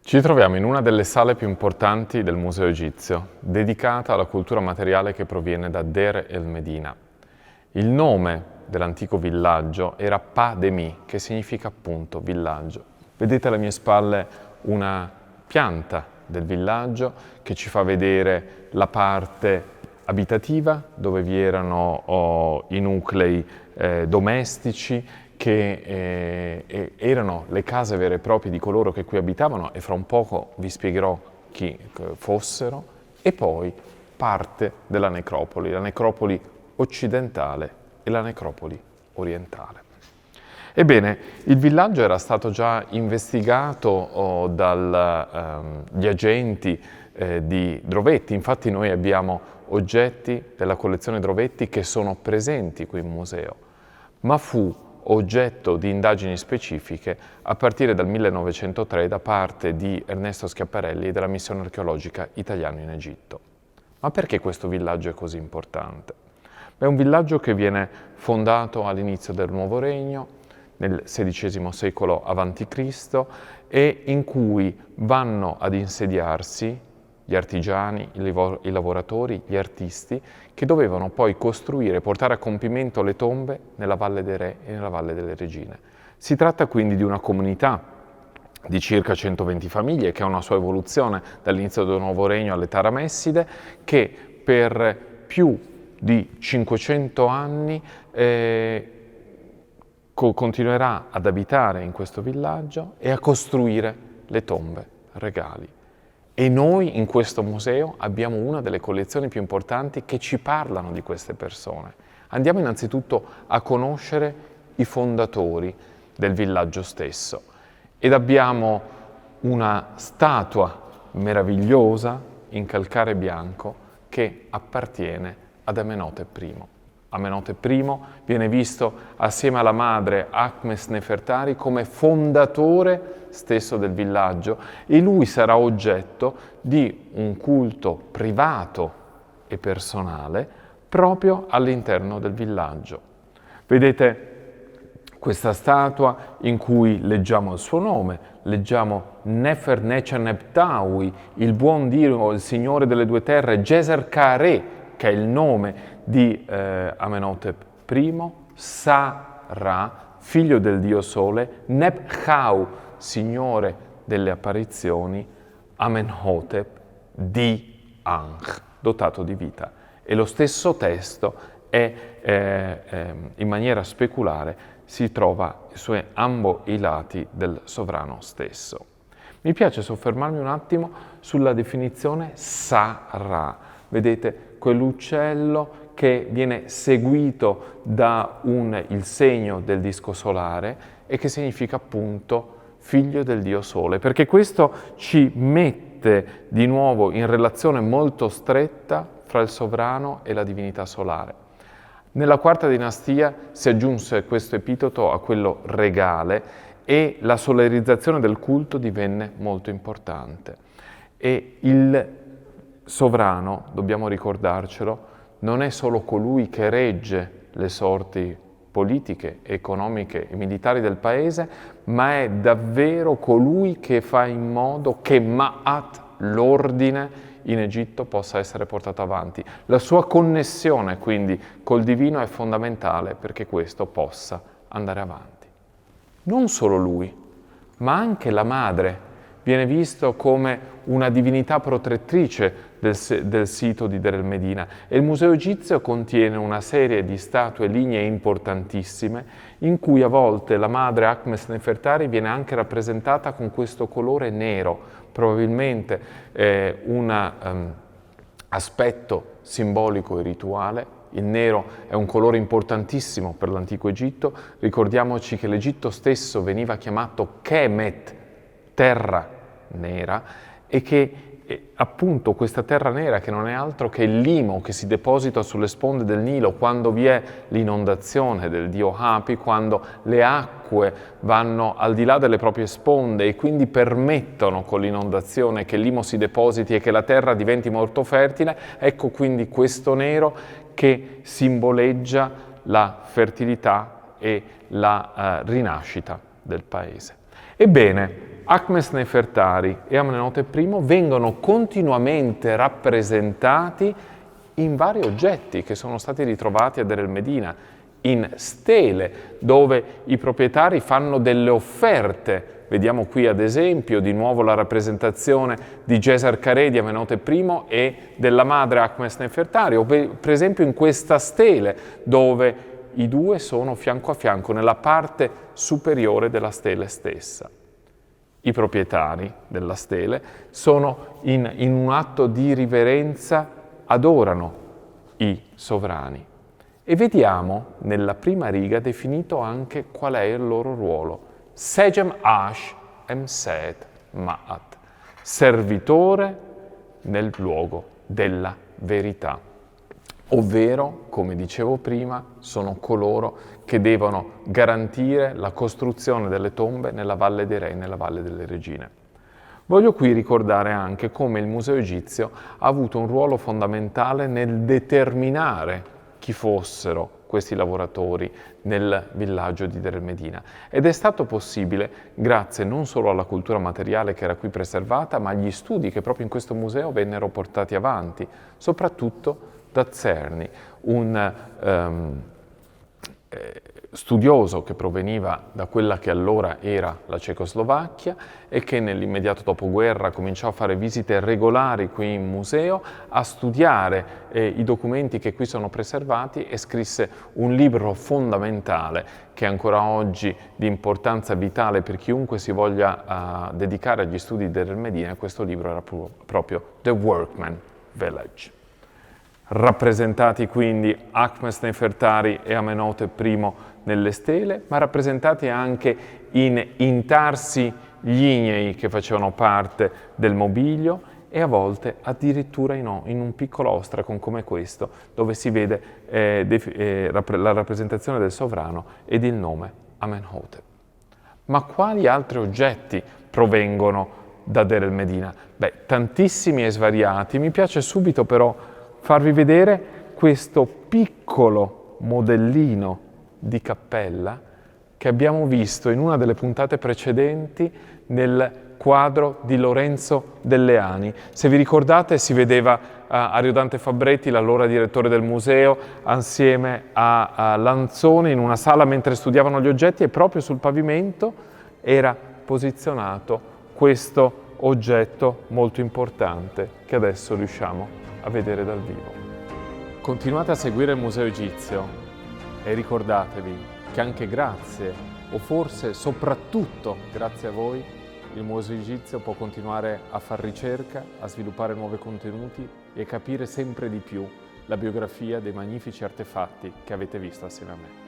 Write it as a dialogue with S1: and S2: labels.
S1: Ci troviamo in una delle sale più importanti del Museo Egizio, dedicata alla cultura materiale che proviene da Deir el-Medina. Il nome dell'antico villaggio era Pa-Demi, che significa appunto villaggio. Vedete alle mie spalle una pianta del villaggio che ci fa vedere la parte abitativa, dove vi erano i nuclei domestici, che erano le case vere e proprie di coloro che qui abitavano, e fra un poco vi spiegherò chi fossero, e poi parte della necropoli, la necropoli occidentale e la necropoli orientale. Ebbene, il villaggio era stato già investigato dagli agenti di Drovetti, infatti noi abbiamo oggetti della collezione Drovetti che sono presenti qui in museo, ma fu oggetto di indagini specifiche a partire dal 1903 da parte di Ernesto Schiaparelli e della missione archeologica italiana in Egitto. Ma perché questo villaggio è così importante? È un villaggio che viene fondato all'inizio del Nuovo Regno, nel XVI secolo a.C., e in cui vanno ad insediarsi gli artigiani, i lavoratori, gli artisti, che dovevano poi costruire e portare a compimento le tombe nella Valle dei Re e nella Valle delle Regine. Si tratta quindi di una comunità di circa 120 famiglie, che ha una sua evoluzione dall'inizio del Nuovo Regno all'età ramesside, che per più di 500 anni continuerà ad abitare in questo villaggio e a costruire le tombe regali. E noi in questo museo abbiamo una delle collezioni più importanti che ci parlano di queste persone. Andiamo innanzitutto a conoscere i fondatori del villaggio stesso ed abbiamo una statua meravigliosa in calcare bianco che appartiene ad Amenhotep I. Amenhotep I viene visto assieme alla madre Ahmes Nefertari come fondatore stesso del villaggio, e lui sarà oggetto di un culto privato e personale proprio all'interno del villaggio. Vedete questa statua in cui leggiamo il suo nome, leggiamo Nefer-Necheneb-Tawi, il buon Dio, il Signore delle due terre, Geser-Ka-Re, che è il nome di Amenhotep I, Sa-Ra, figlio del dio Sole, Neb-Khau, signore delle apparizioni, Amenhotep di Ankh, dotato di vita. E lo stesso testo in maniera speculare si trova su ambo i lati del sovrano stesso. Mi piace soffermarmi un attimo sulla definizione Sa-Ra. Vedete quell'uccello che viene seguito da il segno del disco solare e che significa appunto figlio del dio Sole, perché questo ci mette di nuovo in relazione molto stretta fra il sovrano e la divinità solare. Nella quarta dinastia si aggiunse questo epiteto a quello regale e la solarizzazione del culto divenne molto importante. E il sovrano, dobbiamo ricordarcelo, non è solo colui che regge le sorti politiche, economiche e militari del paese, ma è davvero colui che fa in modo che Ma'at, l'ordine in Egitto, possa essere portato avanti. La sua connessione quindi col divino è fondamentale perché questo possa andare avanti. Non solo lui, ma anche la madre viene visto come una divinità protettrice del sito di Deir el-Medina, e il Museo Egizio contiene una serie di statue e linee importantissime in cui a volte la madre Ahmes Nefertari viene anche rappresentata con questo colore nero, probabilmente un aspetto simbolico e rituale. Il nero è un colore importantissimo per l'antico Egitto. Ricordiamoci che l'Egitto stesso veniva chiamato Kemet, terra nera, e che appunto questa terra nera, che non è altro che il limo che si deposita sulle sponde del Nilo quando vi è l'inondazione del dio Hapi, quando le acque vanno al di là delle proprie sponde e quindi permettono con l'inondazione che il limo si depositi e che la terra diventi molto fertile. Ecco quindi questo nero che simboleggia la fertilità e la rinascita del paese. Ebbene, Ahmes Nefertari e Amenhotep I vengono continuamente rappresentati in vari oggetti che sono stati ritrovati a Deir el-Medina, in stele dove i proprietari fanno delle offerte. Vediamo qui ad esempio di nuovo la rappresentazione di Djeser Kare di Amenhotep I e della madre Ahmes Nefertari, o per esempio in questa stele dove i due sono fianco a fianco nella parte superiore della stele stessa. I proprietari della stele sono in un atto di riverenza, adorano i sovrani. E vediamo nella prima riga definito anche qual è il loro ruolo. Segem Ash Emsed Ma'at, servitore nel luogo della verità. Ovvero, come dicevo prima, sono coloro che devono garantire la costruzione delle tombe nella Valle dei Re, nella Valle delle Regine. Voglio qui ricordare anche come il Museo Egizio ha avuto un ruolo fondamentale nel determinare chi fossero questi lavoratori nel villaggio di Deir el-Medina. Ed è stato possibile grazie non solo alla cultura materiale che era qui preservata, ma agli studi che proprio in questo museo vennero portati avanti, soprattutto da Czerny, un studioso che proveniva da quella che allora era la Cecoslovacchia e che nell'immediato dopoguerra cominciò a fare visite regolari qui in museo, a studiare i documenti che qui sono preservati e scrisse un libro fondamentale che è ancora oggi di importanza vitale per chiunque si voglia dedicare agli studi di Deir el-Medina. Questo libro era proprio The Workman Village. Rappresentati quindi Ahmes Nefertari e Amenhotep I nelle stele, ma rappresentati anche in intarsi lignei che facevano parte del mobilio e a volte addirittura in un piccolo ostracon come questo, dove si vede la rappresentazione del sovrano ed il nome Amenhotep. Ma quali altri oggetti provengono da Deir el-Medina? Beh, tantissimi e svariati. Mi piace subito però farvi vedere questo piccolo modellino di cappella che abbiamo visto in una delle puntate precedenti nel quadro di Lorenzo Delleani. Se vi ricordate si vedeva Ariodante Fabretti, l'allora direttore del museo, assieme a Lanzoni in una sala mentre studiavano gli oggetti e proprio sul pavimento era posizionato questo oggetto molto importante che adesso riusciamo a vedere dal vivo. Continuate a seguire il Museo Egizio e ricordatevi che anche grazie, o forse soprattutto grazie a voi, il Museo Egizio può continuare a far ricerca, a sviluppare nuovi contenuti e capire sempre di più la biografia dei magnifici artefatti che avete visto assieme a me.